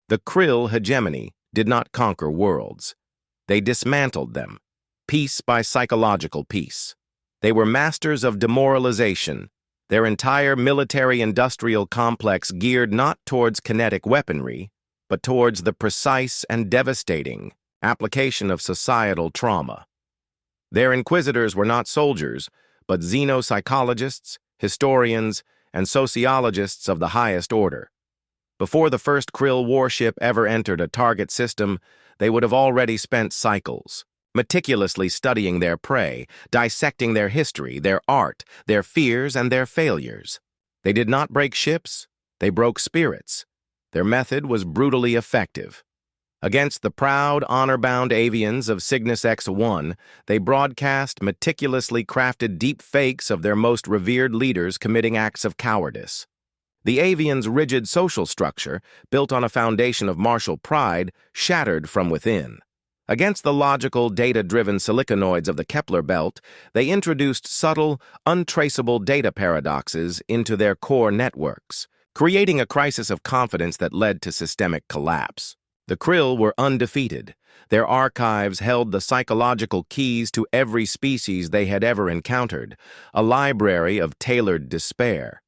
The Kryll Hegemony did not conquer worlds. They dismantled them, piece by psychological piece. They were masters of demoralization, their entire military-industrial complex geared not towards kinetic weaponry, but towards the precise and devastating application of societal trauma. Their inquisitors were not soldiers, but xenopsychologists, historians, and sociologists of the highest order. Before the first Kryll warship ever entered a target system, they would have already spent cycles, meticulously studying their prey, dissecting their history, their art, their fears, and their failures. They did not break ships, they broke spirits. Their method was brutally effective. Against the proud, honor-bound avians of Cygnus X-1, they broadcast meticulously crafted deep fakes of their most revered leaders committing acts of cowardice. The avians' rigid social structure, built on a foundation of martial pride, shattered from within. Against the logical, data-driven siliconoids of the Kepler belt, they introduced subtle, untraceable data paradoxes into their core networks, creating a crisis of confidence that led to systemic collapse. The Kryll were undefeated. Their archives held the psychological keys to every species they had ever encountered, a library of tailored despair.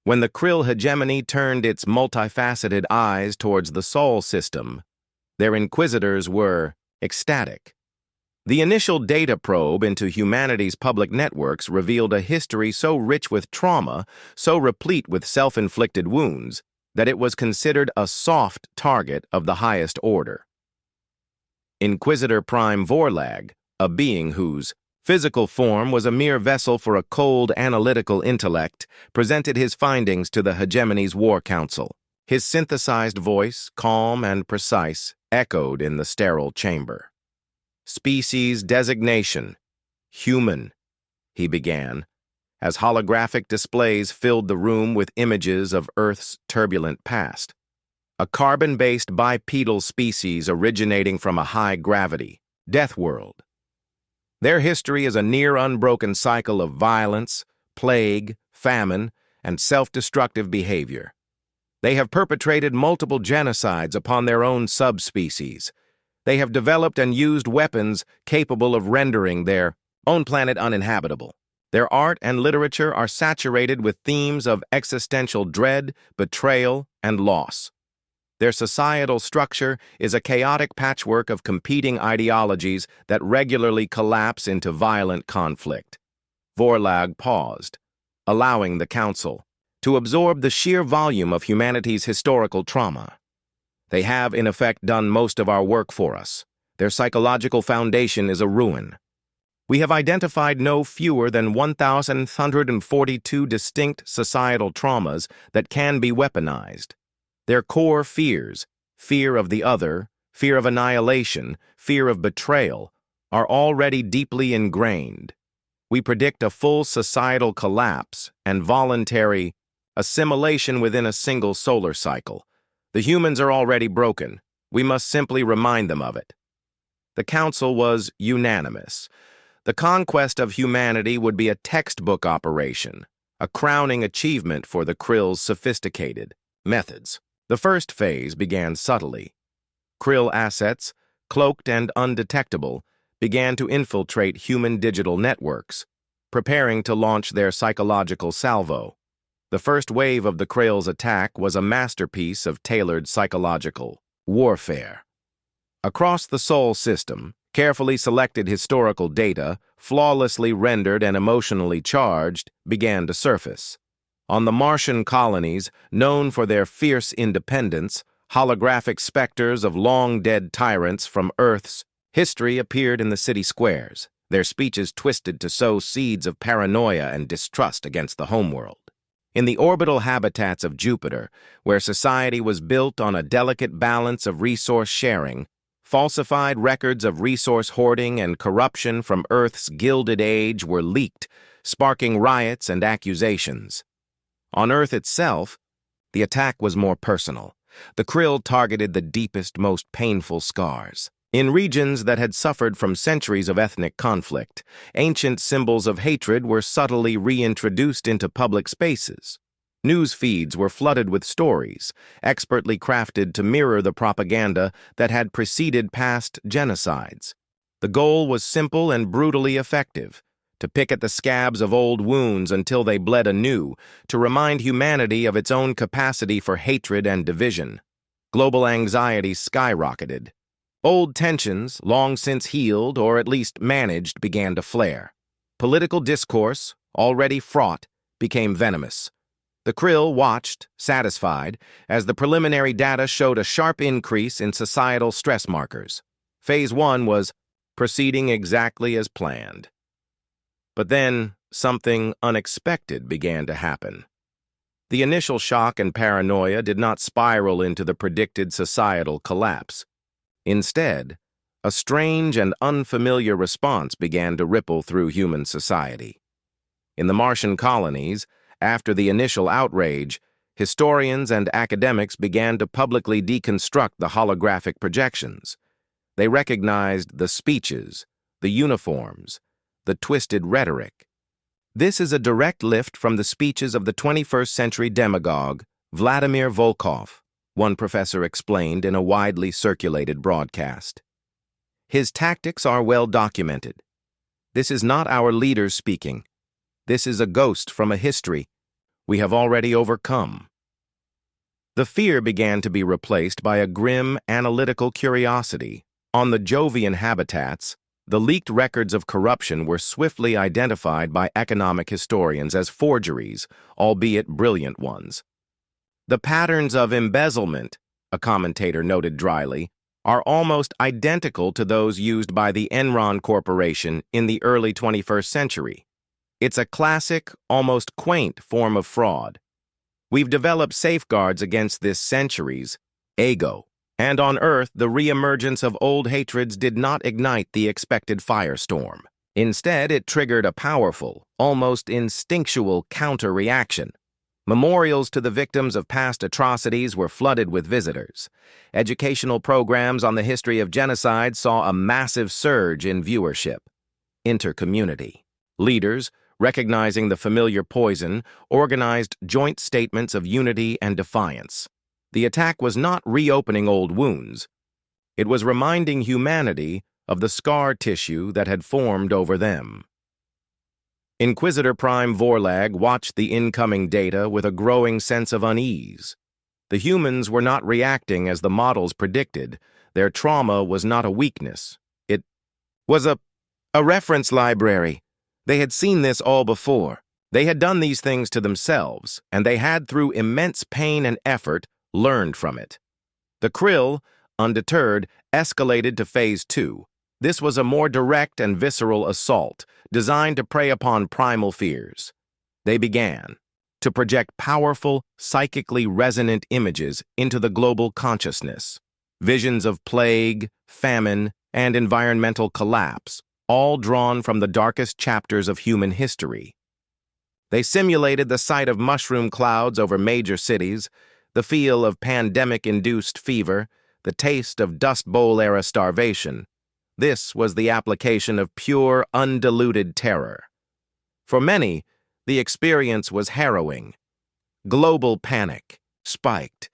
When the Kryll Hegemony turned its multifaceted eyes towards the Sol system, their inquisitors were ecstatic. The initial data probe into humanity's public networks revealed a history so rich with trauma, so replete with self-inflicted wounds, that it was considered a soft target of the highest order. Inquisitor Prime Vorlag, a being whose physical form was a mere vessel for a cold, analytical intellect, presented his findings to the Hegemony's War Council. His synthesized voice, calm and precise, echoed in the sterile chamber. Species designation. Human, he began, as holographic displays filled the room with images of Earth's turbulent past. A carbon-based bipedal species originating from a high-gravity, death world. Their history is a near-unbroken cycle of violence, plague, famine, and self-destructive behavior. They have perpetrated multiple genocides upon their own subspecies. They have developed and used weapons capable of rendering their own planet uninhabitable. Their art and literature are saturated with themes of existential dread, betrayal, and loss. Their societal structure is a chaotic patchwork of competing ideologies that regularly collapse into violent conflict. Vorlag paused, allowing the Council to absorb the sheer volume of humanity's historical trauma. They have, in effect, done most of our work for us. Their psychological foundation is a ruin. We have identified no fewer than 1,142 distinct societal traumas that can be weaponized. Their core fears, fear of the other, fear of annihilation, fear of betrayal, are already deeply ingrained. We predict a full societal collapse and voluntary assimilation within a single solar cycle. The humans are already broken. We must simply remind them of it. The Council was unanimous. The conquest of humanity would be a textbook operation, a crowning achievement for the Kryll's sophisticated methods. The first phase began subtly. Kryll assets, cloaked and undetectable, began to infiltrate human digital networks, preparing to launch their psychological salvo. The first wave of the Kryll's attack was a masterpiece of tailored psychological warfare. Across the Sol system, carefully selected historical data, flawlessly rendered and emotionally charged, began to surface. On the Martian colonies, known for their fierce independence, holographic specters of long-dead tyrants from Earth's history appeared in the city squares, their speeches twisted to sow seeds of paranoia and distrust against the homeworld. In the orbital habitats of Jupiter, where society was built on a delicate balance of resource sharing, falsified records of resource hoarding and corruption from Earth's Gilded Age were leaked, sparking riots and accusations. On Earth itself, the attack was more personal. The Kryll targeted the deepest, most painful scars. In regions that had suffered from centuries of ethnic conflict, ancient symbols of hatred were subtly reintroduced into public spaces. News feeds were flooded with stories, expertly crafted to mirror the propaganda that had preceded past genocides. The goal was simple and brutally effective: to pick at the scabs of old wounds until they bled anew, to remind humanity of its own capacity for hatred and division. Global anxiety skyrocketed. Old tensions, long since healed or at least managed, began to flare. Political discourse, already fraught, became venomous. The Kryll watched, satisfied, as the preliminary data showed a sharp increase in societal stress markers. Phase 1 was proceeding exactly as planned. But then, something unexpected began to happen. The initial shock and paranoia did not spiral into the predicted societal collapse. Instead, a strange and unfamiliar response began to ripple through human society. In the Martian colonies, after the initial outrage, historians and academics began to publicly deconstruct the holographic projections. They recognized the speeches, the uniforms, the twisted rhetoric. This is a direct lift from the speeches of the 21st century demagogue, Vladimir Volkov, one professor explained in a widely circulated broadcast. His tactics are well documented. This is not our leaders speaking. This is a ghost from a history we have already overcome. The fear began to be replaced by a grim, analytical curiosity. On the Jovian habitats, the leaked records of corruption were swiftly identified by economic historians as forgeries, albeit brilliant ones. The patterns of embezzlement, a commentator noted dryly, are almost identical to those used by the Enron Corporation in the early 21st century. It's a classic, almost quaint form of fraud. We've developed safeguards against this century's ego, and on Earth, the reemergence of old hatreds did not ignite the expected firestorm. Instead, it triggered a powerful, almost instinctual counter-reaction. Memorials to the victims of past atrocities were flooded with visitors. Educational programs on the history of genocide saw a massive surge in viewership. Inter-community leaders, recognizing the familiar poison, organized joint statements of unity and defiance. The attack was not reopening old wounds. It was reminding humanity of the scar tissue that had formed over them. Inquisitor Prime Vorlag watched the incoming data with a growing sense of unease. The humans were not reacting as the models predicted. Their trauma was not a weakness. It was a reference library. They had seen this all before. They had done these things to themselves, and they had, through immense pain and effort, learned from it. The Kryll, undeterred, escalated to Phase 2. This was a more direct and visceral assault, designed to prey upon primal fears. They began to project powerful, psychically resonant images into the global consciousness. Visions of plague, famine, and environmental collapse, all drawn from the darkest chapters of human history. They simulated the sight of mushroom clouds over major cities, the feel of pandemic-induced fever, the taste of Dust Bowl-era starvation. This was the application of pure, undiluted terror. For many, the experience was harrowing. Global panic spiked,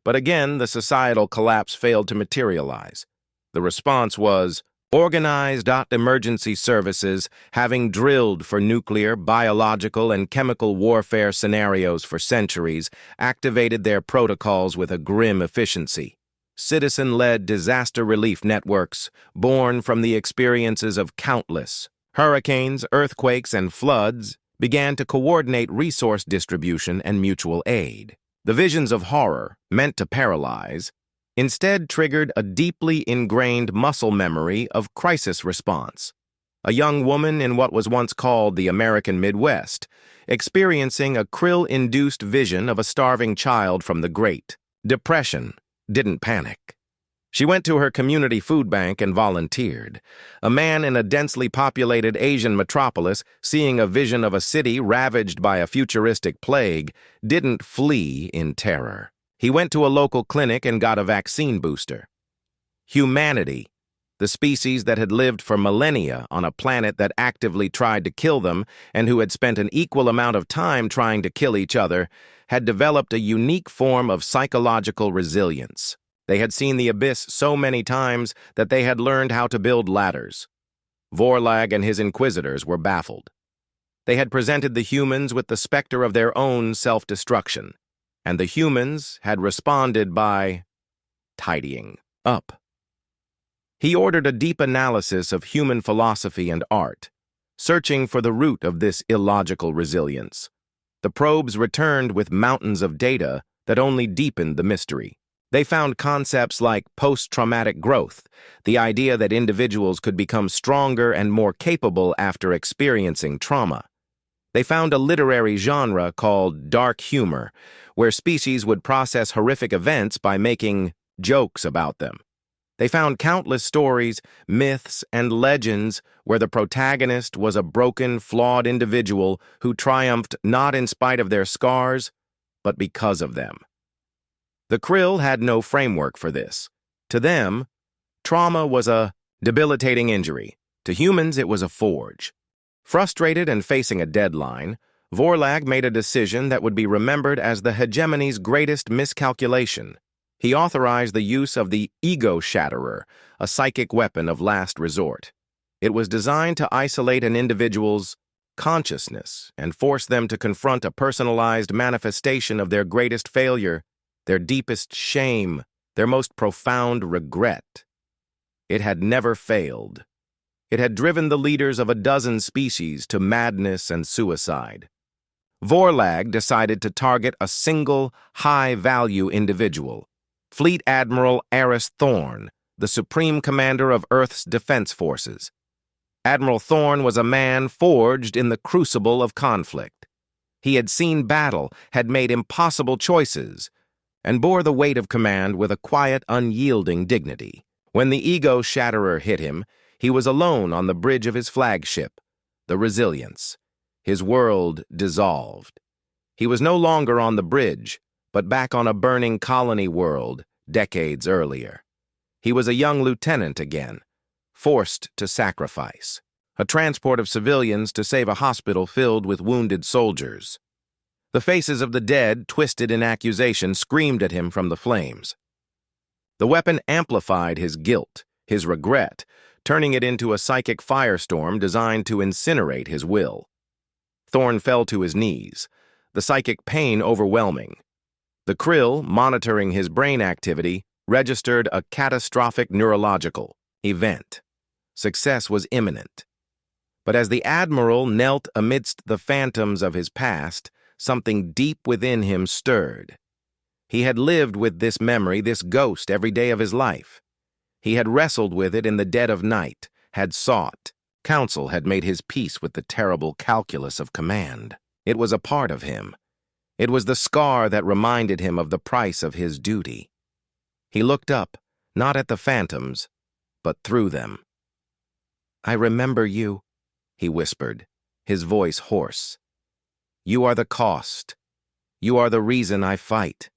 but again the societal collapse failed to materialize. The response was organized emergency services, having drilled for nuclear, biological, and chemical warfare scenarios for centuries, activated their protocols with a grim efficiency. Citizen-led disaster relief networks, born from the experiences of countless hurricanes, earthquakes, and floods, began to coordinate resource distribution and mutual aid. The visions of horror, meant to paralyze, instead triggered a deeply ingrained muscle memory of crisis response. A young woman in what was once called the American Midwest, experiencing a Kryll-induced vision of a starving child from the Great Depression, didn't panic. She went to her community food bank and volunteered. A man in a densely populated Asian metropolis, seeing a vision of a city ravaged by a futuristic plague, didn't flee in terror. He went to a local clinic and got a vaccine booster. Humanity, The species that had lived for millennia on a planet that actively tried to kill them and who had spent an equal amount of time trying to kill each other had developed a unique form of psychological resilience. They had seen the abyss so many times that they had learned how to build ladders. Vorlag and his inquisitors were baffled. They had presented the humans with the specter of their own self-destruction, and the humans had responded by tidying up. He ordered a deep analysis of human philosophy and art, searching for the root of this illogical resilience. The probes returned with mountains of data that only deepened the mystery. They found concepts like post-traumatic growth, the idea that individuals could become stronger and more capable after experiencing trauma. They found a literary genre called dark humor, where species would process horrific events by making jokes about them. They found countless stories, myths, and legends where the protagonist was a broken, flawed individual who triumphed not in spite of their scars, but because of them. The Kryll had no framework for this. To them, trauma was a debilitating injury. To humans, it was a forge. Frustrated and facing a deadline, Vorlag made a decision that would be remembered as the hegemony's greatest miscalculation. He authorized the use of the Ego Shatterer, a psychic weapon of last resort. It was designed to isolate an individual's consciousness and force them to confront a personalized manifestation of their greatest failure, their deepest shame, their most profound regret. It had never failed. It had driven the leaders of a dozen species to madness and suicide. Vorlag decided to target a single, high-value individual, Fleet Admiral Eris Thorn, the Supreme Commander of Earth's Defense Forces. Admiral Thorn was a man forged in the crucible of conflict. He had seen battle, had made impossible choices, and bore the weight of command with a quiet, unyielding dignity. When the Ego Shatterer hit him, he was alone on the bridge of his flagship, the Resilience. His world dissolved. He was no longer on the bridge, but back on a burning colony world decades earlier. He was a young lieutenant again, forced to sacrifice, a transport of civilians to save a hospital filled with wounded soldiers. The faces of the dead, twisted in accusation, screamed at him from the flames. The weapon amplified his guilt, his regret, turning it into a psychic firestorm designed to incinerate his will. Thorn fell to his knees, the psychic pain overwhelming. The Kryll, monitoring his brain activity, registered a catastrophic neurological event. Success was imminent. But as the Admiral knelt amidst the phantoms of his past, something deep within him stirred. He had lived with this memory, this ghost, every day of his life. He had wrestled with it in the dead of night, had sought. Counsel had made his peace with the terrible calculus of command. It was a part of him. It was the scar that reminded him of the price of his duty. He looked up, not at the phantoms, but through them. "I remember you," he whispered, his voice hoarse. "You are the cost. You are the reason I fight."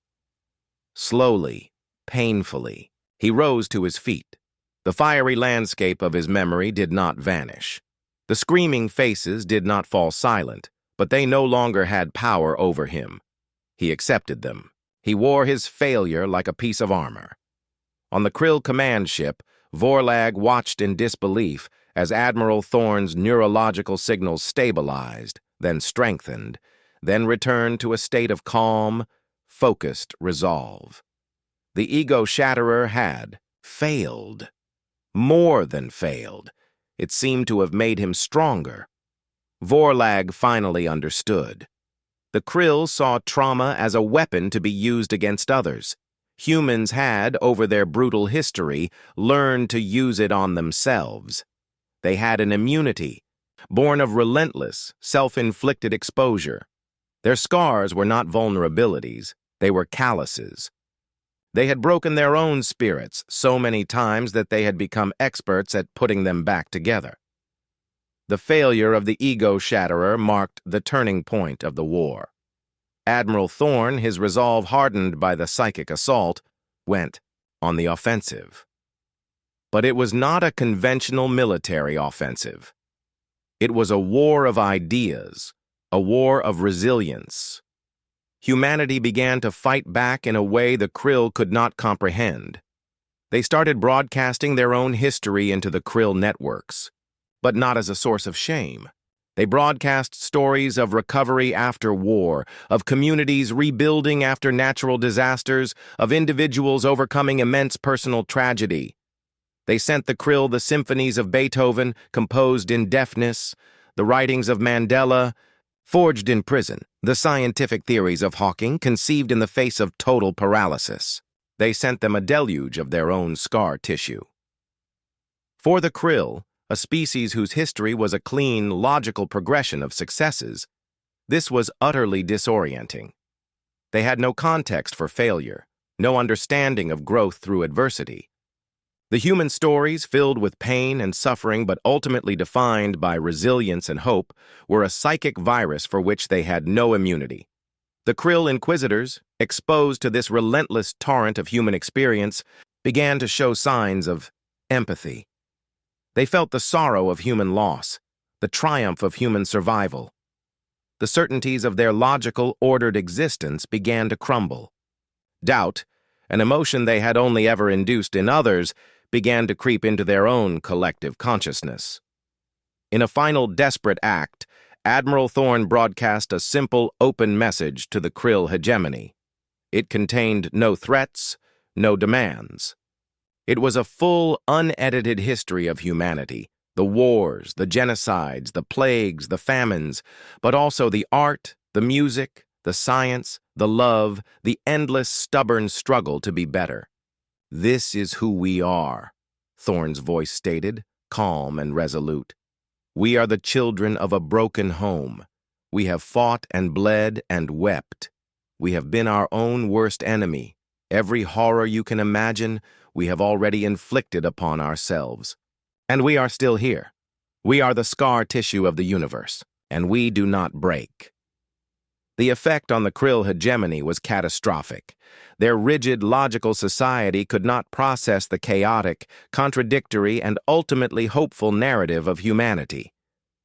Slowly, painfully, he rose to his feet. The fiery landscape of his memory did not vanish. The screaming faces did not fall silent, but they no longer had power over him. He accepted them. He wore his failure like a piece of armor. On the Kryll command ship, Vorlag watched in disbelief as Admiral Thorn's neurological signals stabilized, then strengthened, then returned to a state of calm, focused resolve. The Ego Shatterer had failed. More than failed. It seemed to have made him stronger. Vorlag finally understood. The Kryll saw trauma as a weapon to be used against others. Humans had, over their brutal history, learned to use it on themselves. They had an immunity, born of relentless, self-inflicted exposure. Their scars were not vulnerabilities, they were calluses. They had broken their own spirits so many times that they had become experts at putting them back together. The failure of the Ego Shatterer marked the turning point of the war. Admiral Thorn, his resolve hardened by the psychic assault, went on the offensive. But it was not a conventional military offensive. It was a war of ideas, a war of resilience. Humanity began to fight back in a way the Kryll could not comprehend. They started broadcasting their own history into the Kryll networks, but not as a source of shame. They broadcast stories of recovery after war, of communities rebuilding after natural disasters, of individuals overcoming immense personal tragedy. They sent the Kryll the symphonies of Beethoven, composed in deafness, the writings of Mandela, forged in prison, the scientific theories of Hawking, conceived in the face of total paralysis. They sent them a deluge of their own scar tissue. For the Kryll, a species whose history was a clean, logical progression of successes, this was utterly disorienting. They had no context for failure, no understanding of growth through adversity. The human stories, filled with pain and suffering but ultimately defined by resilience and hope, were a psychic virus for which they had no immunity. The Kryll Inquisitors, exposed to this relentless torrent of human experience, began to show signs of empathy. They felt the sorrow of human loss, the triumph of human survival. The certainties of their logical, ordered existence began to crumble. Doubt, an emotion they had only ever induced in others, began to creep into their own collective consciousness. In a final desperate act, Admiral Thorne broadcast a simple, open message to the Kryll Hegemony. It contained no threats, no demands. It was a full, unedited history of humanity, the wars, the genocides, the plagues, the famines, but also the art, the music, the science, the love, the endless, stubborn struggle to be better. "This is who we are," Thorne's voice stated, calm and resolute. "We are the children of a broken home. We have fought and bled and wept. We have been our own worst enemy. Every horror you can imagine, we have already inflicted upon ourselves. And we are still here. We are the scar tissue of the universe, and we do not break." The effect on the Kryll hegemony was catastrophic. Their rigid, logical society could not process the chaotic, contradictory, and ultimately hopeful narrative of humanity.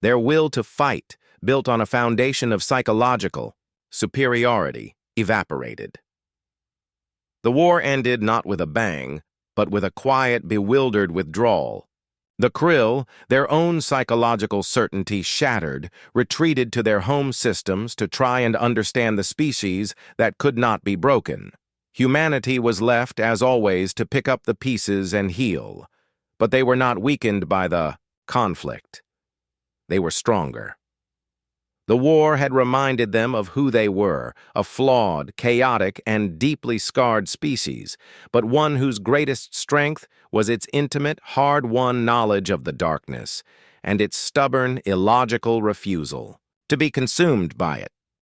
Their will to fight, built on a foundation of psychological superiority, evaporated. The war ended not with a bang, but with a quiet, bewildered withdrawal. The Kryll, their own psychological certainty shattered, retreated to their home systems to try and understand the species that could not be broken. Humanity was left, as always, to pick up the pieces and heal. But they were not weakened by the conflict. They were stronger. The war had reminded them of who they were, a flawed, chaotic, and deeply scarred species, but one whose greatest strength was its intimate, hard-won knowledge of the darkness, and its stubborn, illogical refusal to be consumed by it.